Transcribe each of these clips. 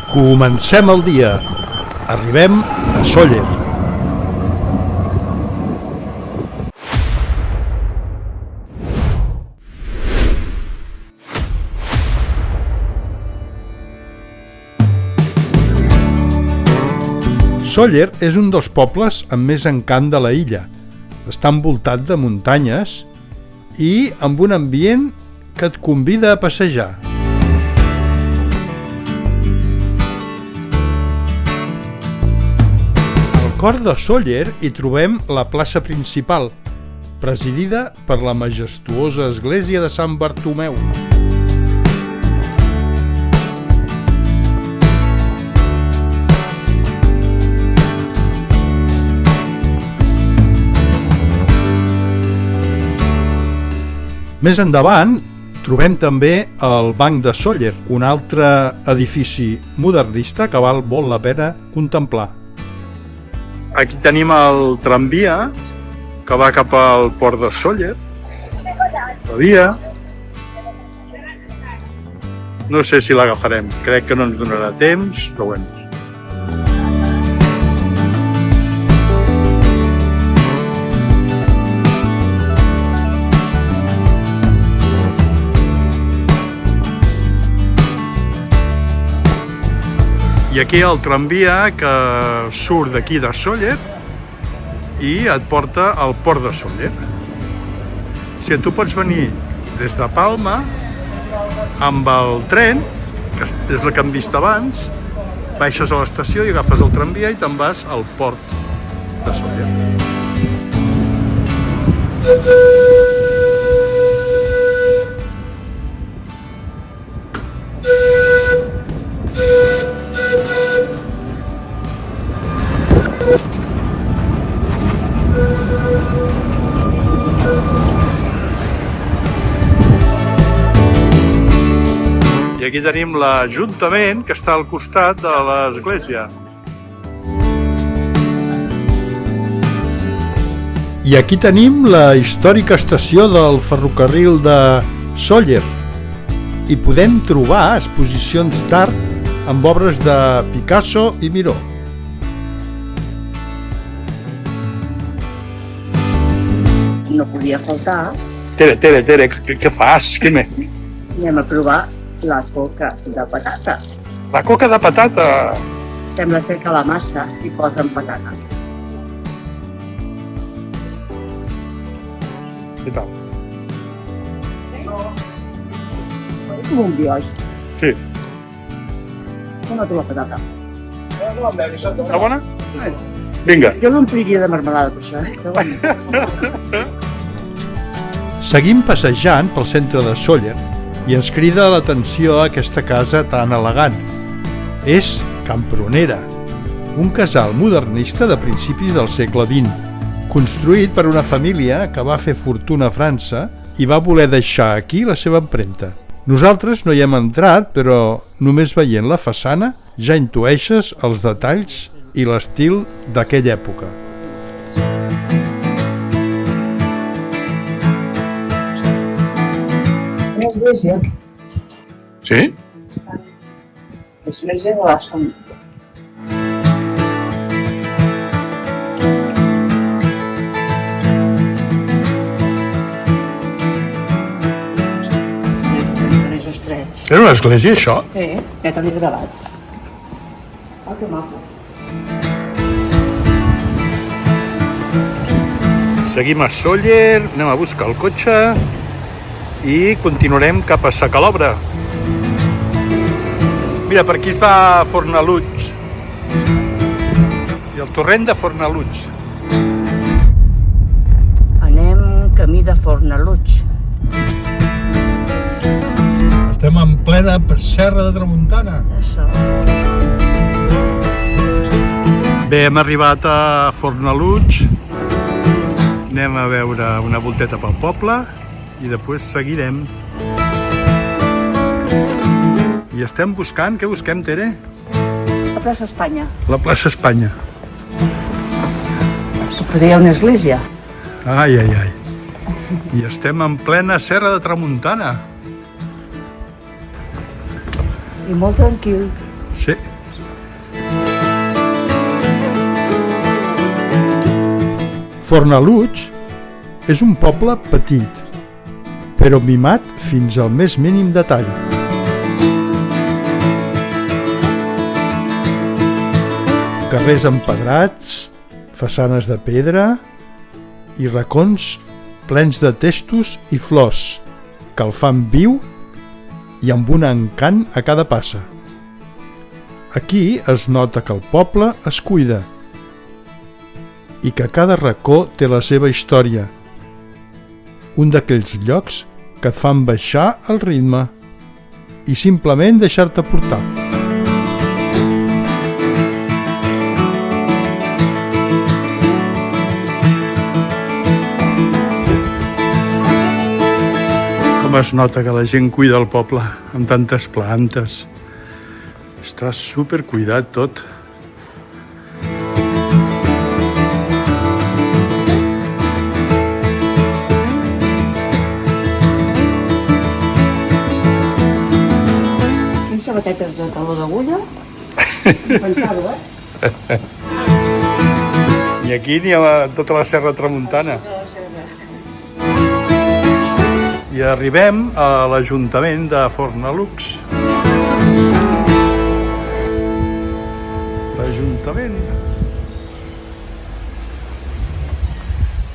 Comencem el dia. Arribem a Sóller. Sóller és un dels pobles amb més encant de la illa. Està envoltat de muntanyes i amb un ambient que et convida a passejar. Al cor de Sóller hi trobem la plaça principal, presidida per la majestuosa església de Sant Bartomeu. Més endavant trobem també el Banc de Sóller, un altre edifici modernista que val molt la pena contemplar. Aquí tenim el tramvia que va cap al port de Sóller. La via. No sé si l'agafarem, crec que no ens donarà temps, però bueno. I aquí el tramvia que surt d'aquí de Sóller i et porta al port de Sóller. O sigui, tu pots venir des de Palma amb el tren, que és el que hem vist abans, baixes a l'estació i agafes el tramvia i te'n vas al port de Sóller. I aquí tenim l'Ajuntament, que està al costat de l'església. I aquí tenim la històrica estació del ferrocarril de Sóller. Hi podem trobar exposicions d'art amb obres de Picasso i Miró. No podia faltar. Tere, què fas? Anem a provar la coca de patata. La coca de patata! Sembla ser que la massa hi posen patata. Què tal? Com un brioix. Sí. Com la patata. Està bona? Vinga. Jo l'ompliria de marmelada per això, però bueno. Seguim passejant pel centre de Sóller i ens crida l'atenció aquesta casa tan elegant. És Campronera, un casal modernista de principis del segle XX, construït per una família que va fer fortuna a França i va voler deixar aquí la seva empremta. Nosaltres no hi hem entrat, però només veient la façana ja intueixes els detalls i l'estil d'aquella època. Una església. Sí? L'església de la Sant. Era una església, això? Sí, ja t'havia gravat. Oh, que maco. Seguim a Sóller, anem a buscar el cotxe i continuarem cap a Sa Calobra. Mira, per aquí es va a Fornalutx. I el torrent de Fornalutx. Anem camí de Fornalutx. Estem en plena serra de Tramuntana. Això. Bé, hem arribat a Fornalutx. Anem a veure una volteta pel poble i després seguirem. I estem buscant, què busquem, Tere? La plaça Espanya. La plaça Espanya. Potser hi ha una església. Ai. I estem en plena serra de Tramuntana. I molt tranquil. Sí. Fornalutx és un poble petit, però mimat fins al més mínim detall. Carrers empedrats, façanes de pedra i racons plens de testos i flors que el fan viu i amb un encant a cada passa. Aquí es nota que el poble es cuida i que cada racó té la seva història, un d'aquells llocs que et fan baixar el ritme i simplement deixar-te portar. Com es nota que la gent cuida el poble amb tantes plantes. Està supercuidat tot. Sabatetes de taló d'agulla. Pensar-ho, Ni aquí ni a tota la Serra Tramuntana. I arribem a l'Ajuntament de Fornalutx. L'Ajuntament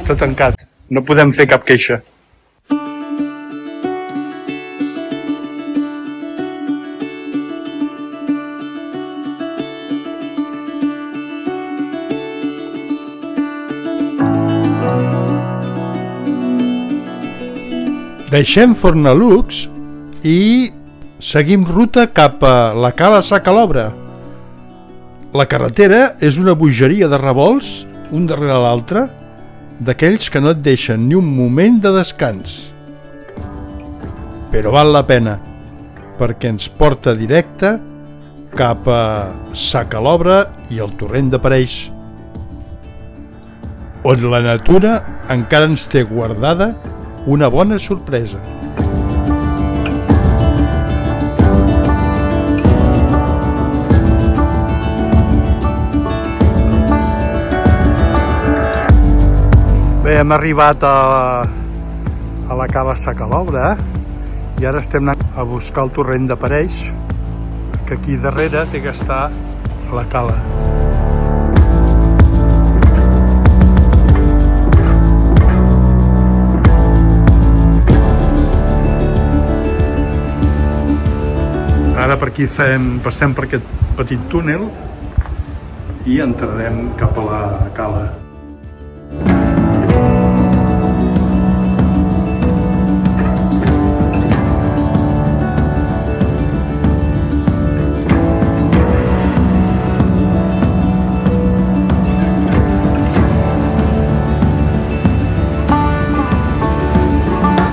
està tancat. No podem fer cap queixa. Deixem Fornalutx i seguim ruta cap a la Cala Sa Calobra. La carretera és una bogeria de revolts, un darrere l'altre, d'aquells que no et deixen ni un moment de descans. Però val la pena, perquè ens porta directe cap a Sa Calobra i el torrent de Pareix, on la natura encara ens té guardada una bona sorpresa. Bé, hem arribat a la Cala Sa Calobra i ara estem anant a buscar el torrent de Pareix, que aquí darrere té que estar la cala. Ara per aquí passem per aquest petit túnel i entrarem cap a la cala.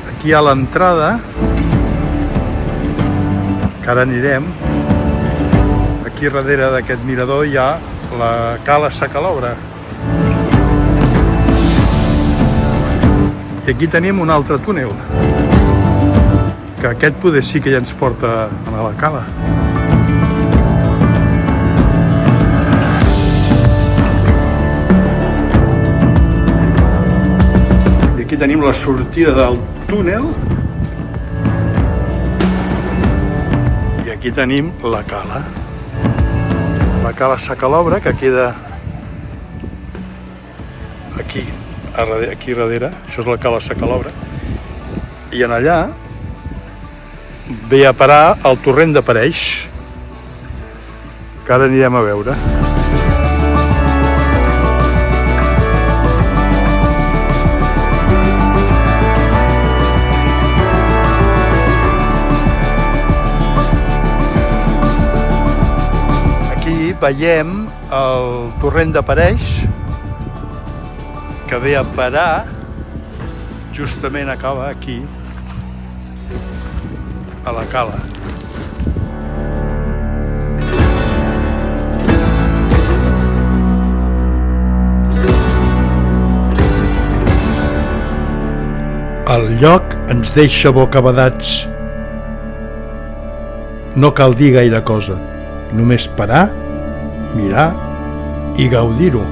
Aquí a l'entrada, que ara anirem, aquí darrere d'aquest mirador hi ha la Cala Sa Calobra. I aquí tenim un altre túnel, que aquest poder sí que ja ens porta a la cala. I aquí tenim la sortida del túnel. Aquí tenim la cala Sa Calobra, que queda aquí darrere. Això és la Cala Sa Calobra, i en allà ve a parar el torrent de Pareix, que ara anirem a veure. Veiem el torrent de Pareix, que ve a parar, justament acaba aquí, a la cala. El lloc ens deixa bocabadats. No cal dir gaire cosa, només parar, mirar i gaudir-ho.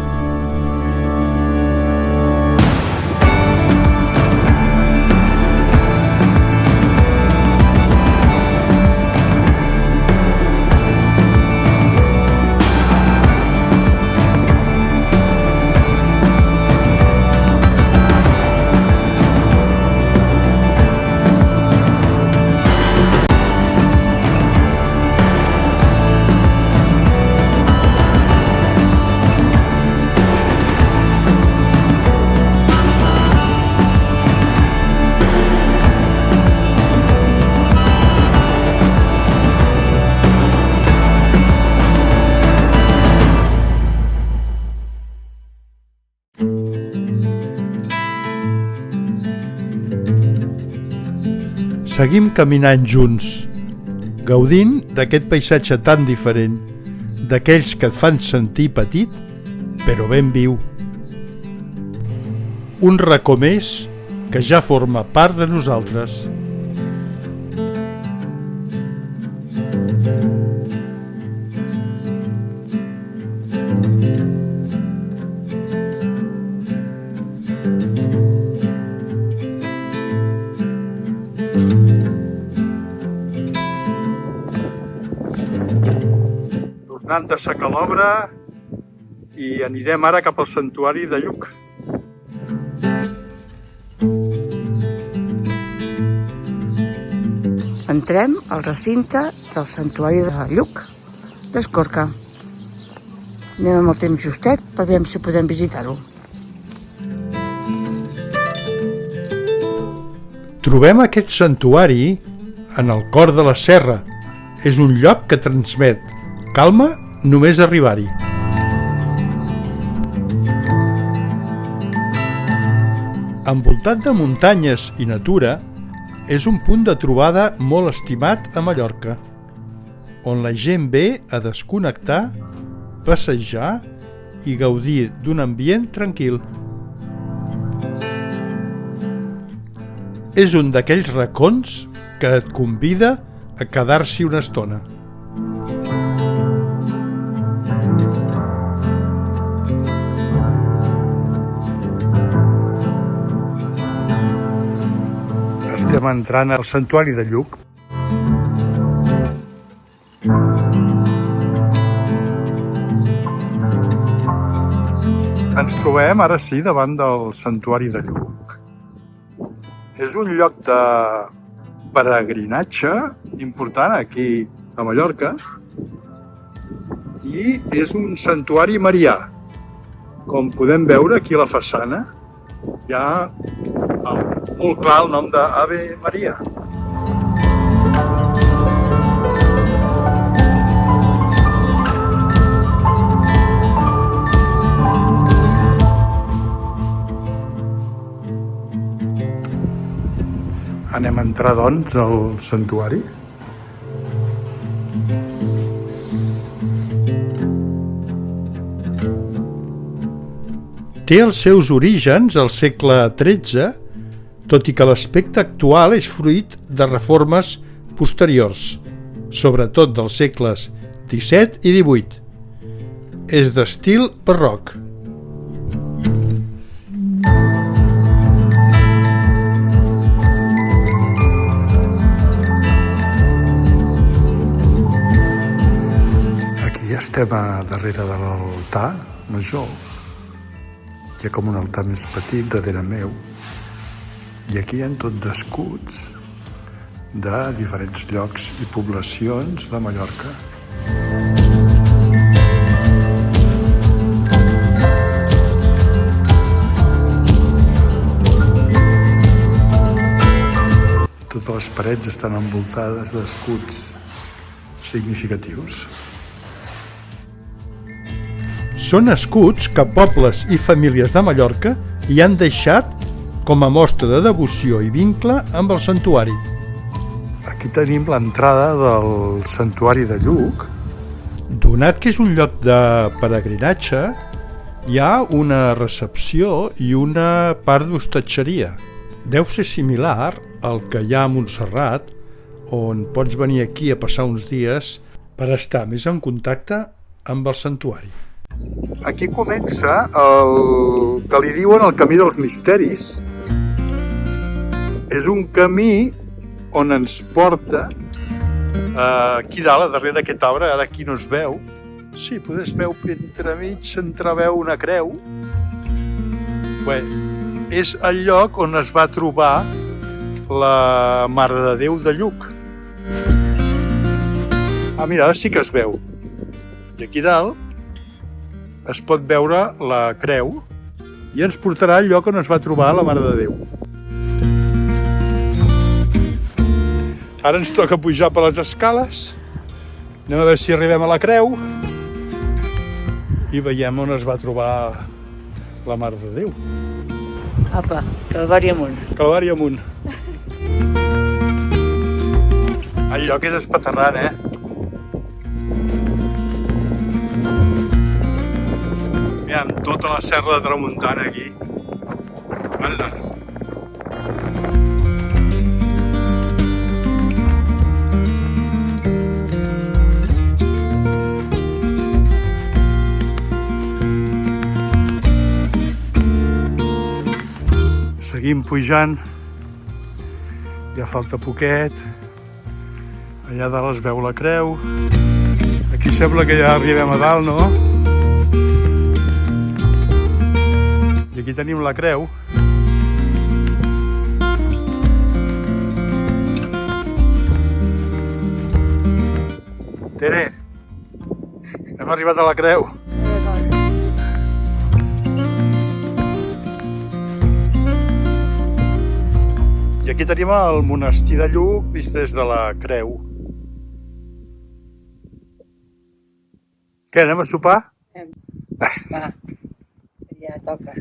Seguim caminant junts, gaudint d'aquest paisatge tan diferent, d'aquells que et fan sentir petit, però ben viu. Un racó més que ja forma part de nosaltres. Tornant de secar l'obra i anirem ara cap al santuari de Lluc. Entrem al recinte del santuari de Lluc d'Escorca. Anem amb el temps justet per veure si podem visitar-ho. Trobem aquest santuari en el cor de la serra. És un lloc que transmet calma només arribar-hi. Envoltat de muntanyes i natura, és un punt de trobada molt estimat a Mallorca, on la gent ve a desconnectar, passejar i gaudir d'un ambient tranquil. És un d'aquells racons que et convida a quedar-s'hi una estona. Estem entrant al santuari de Lluc. Ens trobem ara sí davant del santuari de Lluc. És un lloc de peregrinatge important aquí a Mallorca i és un santuari marià. Com podem veure aquí a la façana hi ha molt clar el nom d'Ave Maria. Anem a entrar, doncs, al santuari. Té els seus orígens al segle XIII, tot i que l'aspecte actual és fruit de reformes posteriors, sobretot dels segles XVII i XVIII. És d'estil barroc. Estem a darrere de l'altar major. Hi ha com un altar més petit darrere meu. I aquí hi ha tot d'escuts de diferents llocs i poblacions de Mallorca. Totes les parets estan envoltades d'escuts significatius. Són escuts que pobles i famílies de Mallorca hi han deixat com a mostra de devoció i vincle amb el santuari. Aquí tenim l'entrada del santuari de Lluc. Donat que és un lloc de peregrinatge, hi ha una recepció i una part d'hostatgeria. Deu ser similar al que hi ha a Montserrat, on pots venir aquí a passar uns dies per estar més en contacte amb el santuari. Aquí comença el que li diuen el camí dels misteris. És un camí on ens porta aquí dalt, a darrere d'aquest arbre, ara aquí no es veu. Sí, potser es veu entremig, s'entreveu una creu. Bé, és el lloc on es va trobar la Mare de Déu de Lluc. Mira, ara sí que es veu. I aquí dalt es pot veure la creu i ens portarà al lloc on es va trobar la Mare de Déu. Ara ens toca pujar per les escales. Anem a veure si arribem a la creu i veiem on es va trobar la Mare de Déu. Apa, Calvari amunt. Calvari amunt. El lloc és espaterrant, Mira, amb tota la serra de Tramuntana aquí. Anda. Seguim pujant. Ja falta poquet. Allà dalt es veu la creu. Aquí sembla que ja arribem a dalt, no? I aquí tenim la creu. Tere, hem arribat a la creu. I aquí tenim el monestir de Lluc vist des de la creu. Què, anem a sopar? Va, ja toca.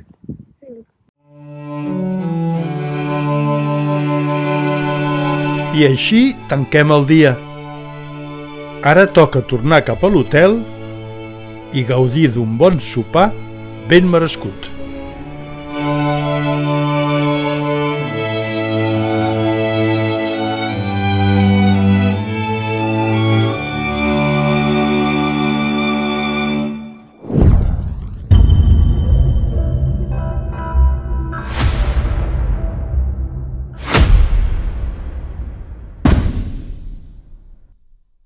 I així tanquem el dia. Ara toca tornar cap a l'hotel i gaudir d'un bon sopar ben merescut.